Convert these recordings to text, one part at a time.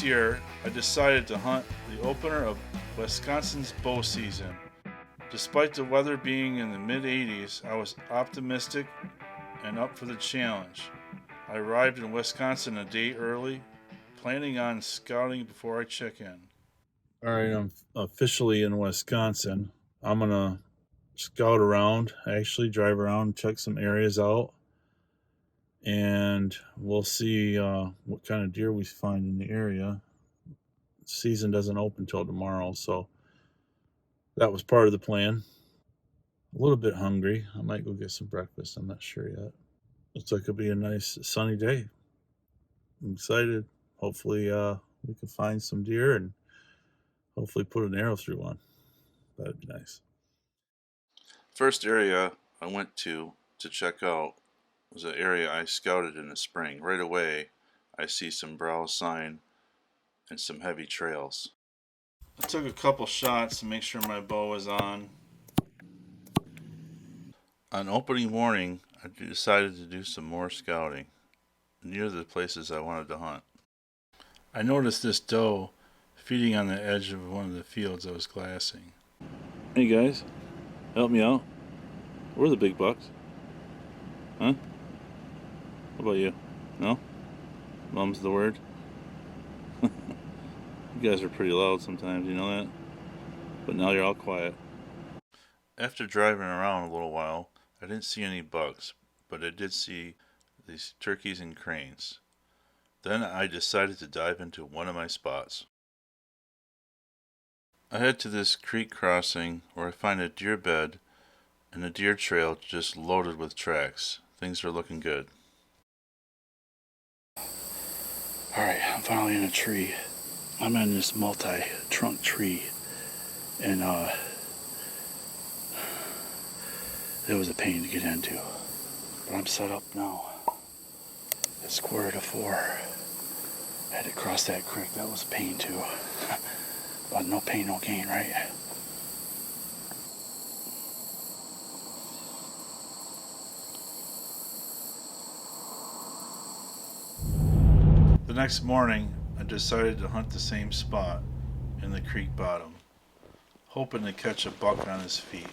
year, I decided to hunt the opener of Wisconsin's bow season. Despite the weather being in the mid 80s, I was optimistic and up for the challenge. I arrived in Wisconsin a day early, planning on scouting before I check in. All right, I'm officially in Wisconsin. I'm going to scout around, actually drive around, check some areas out, and we'll see what kind of deer we find in the area. The season doesn't open till tomorrow, so that was part of the plan. A little bit hungry. I might go get some breakfast. I'm not sure yet. Looks like it'll be a nice sunny day. I'm excited. Hopefully we can find some deer and hopefully put an arrow through one. That'd be nice. First area I went to check out was an area I scouted in the spring. Right away I see some browse sign and some heavy trails. I took a couple shots to make sure my bow was on. On opening morning, I decided to do some more scouting near the places I wanted to hunt. I noticed this doe feeding on the edge of one of the fields I was glassing. Hey guys, help me out. Where are the big bucks? Huh? What about you? No? Mum's the word? You guys are pretty loud sometimes, you know that? But now you're all quiet. After driving around a little while, I didn't see any bucks, but I did see these turkeys and cranes. Then I decided to dive into one of my spots. I head to this creek crossing where I find a deer bed and a deer trail just loaded with tracks. Things are looking good. Alright, I'm finally in a tree. I'm in this multi-trunk tree, and it was a pain to get into. But I'm set up now. It's 3:45. I had to cross that creek. That was a pain too. But no pain, no gain, right? The next morning, I decided to hunt the same spot in the creek bottom, hoping to catch a buck on his feet.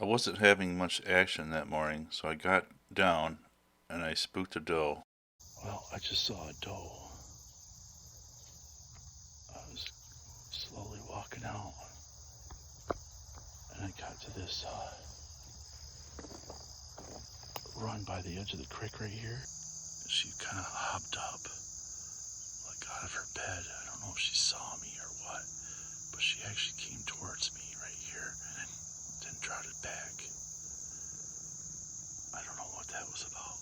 I wasn't having much action that morning, so I got down and I spooked a doe. Well, I just saw a doe. I was slowly walking out, and I got to this run by the edge of the creek right here. She kind of hopped up, like out of her bed. I don't know if she saw me or what, but she actually came towards me right here and then trotted back. I don't know what that was about.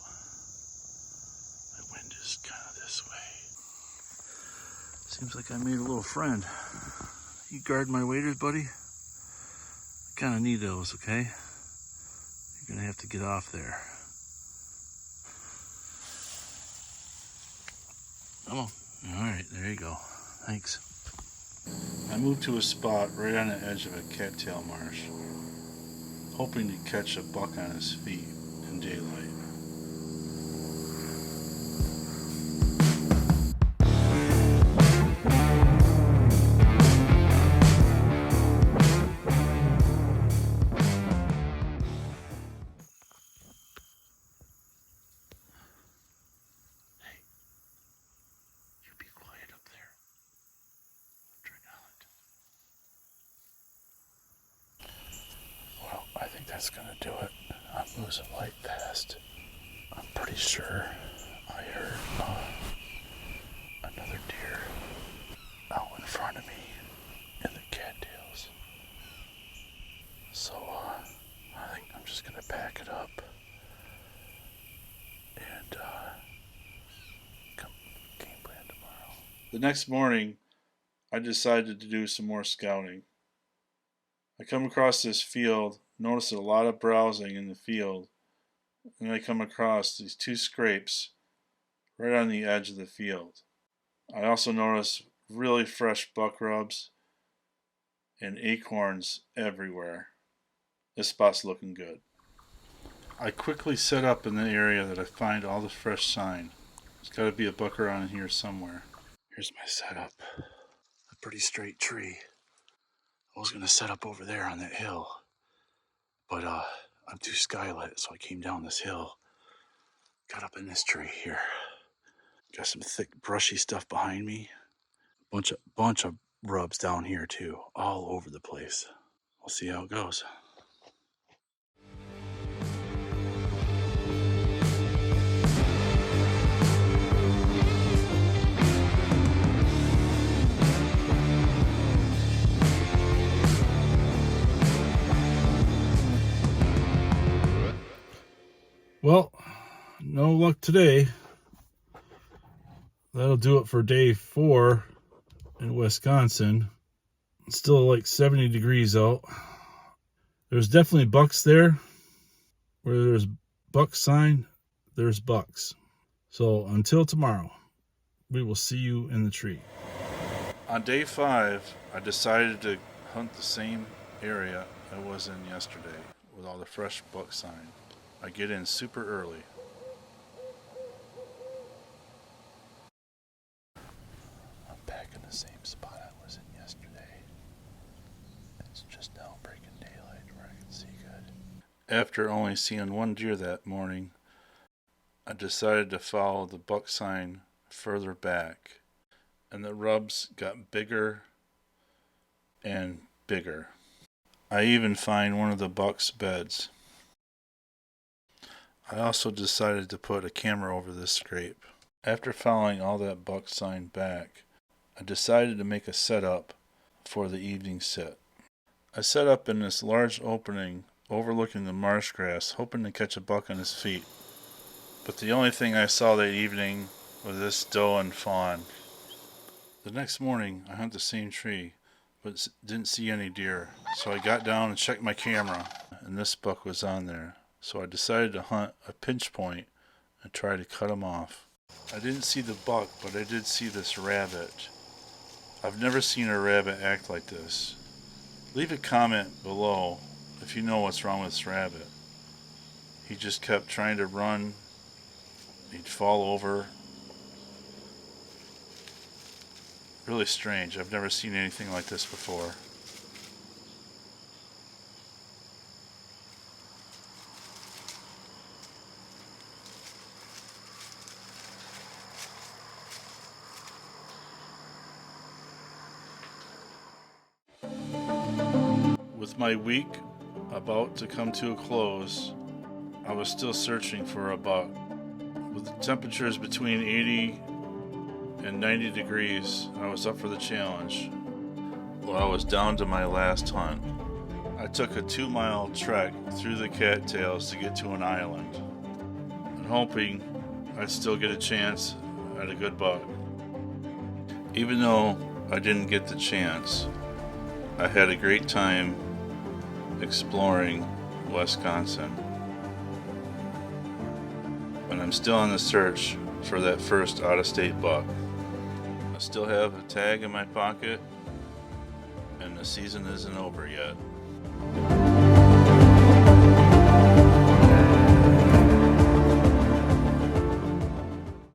The wind is kind of this way. Seems like I made a little friend. You guard my waders, buddy? I kind of need those, okay? You're gonna have to get off there. Come on. Alright, there you go. Thanks. I moved to a spot right on the edge of a cattail marsh, hoping to catch a buck on his feet in daylight. Well, I think that's gonna do it. I'm losing light fast. I'm pretty sure I heard another deer out in front of me in the cattails. So I think I'm just gonna pack it up and come game plan tomorrow. The next morning, I decided to do some more scouting. I come across this field, notice a lot of browsing in the field, and I come across these two scrapes right on the edge of the field. I also notice really fresh buck rubs and acorns everywhere. This spot's looking good. I quickly set up in the area that I find all the fresh sign. There's got to be a buck around here somewhere. Here's my setup. A pretty straight tree. I was going to set up over there on that hill, but I'm too skylit, so I came down this hill. Got up in this tree here. Got some thick, brushy stuff behind me. Bunch of rubs down here too, all over the place. We'll see how it goes. Well, no luck today. That'll do it for day 4 in Wisconsin. It's still like 70 degrees out. There's definitely bucks there. Where there's buck sign, there's bucks. So until tomorrow, we will see you in the tree. On day 5, I decided to hunt the same area I was in yesterday with all the fresh buck sign. I get in super early. I'm back in the same spot I was in yesterday. It's just now breaking daylight where I can see good. After only seeing one deer that morning, I decided to follow the buck sign further back, and the rubs got bigger and bigger. I even find one of the buck's beds. I also decided to put a camera over this scrape. After following all that buck sign back, I decided to make a setup for the evening sit. I set up in this large opening overlooking the marsh grass, hoping to catch a buck on his feet. But the only thing I saw that evening was this doe and fawn. The next morning, I hunt the same tree, but didn't see any deer. So I got down and checked my camera, and this buck was on there. So I decided to hunt a pinch point and try to cut him off. I didn't see the buck, but I did see this rabbit. I've never seen a rabbit act like this. Leave a comment below if you know what's wrong with this rabbit. He just kept trying to run. He'd fall over. Really strange. I've never seen anything like this before. With my week about to come to a close, I was still searching for a buck. With the temperatures between 80 and 90 degrees, I was up for the challenge. Well, I was down to my last hunt. I took a 2-mile trek through the cattails to get to an island, and hoping I'd still get a chance at a good buck. Even though I didn't get the chance, I had a great time exploring Wisconsin. And I'm still on the search for that first out-of-state buck. I still have a tag in my pocket, and the season isn't over yet.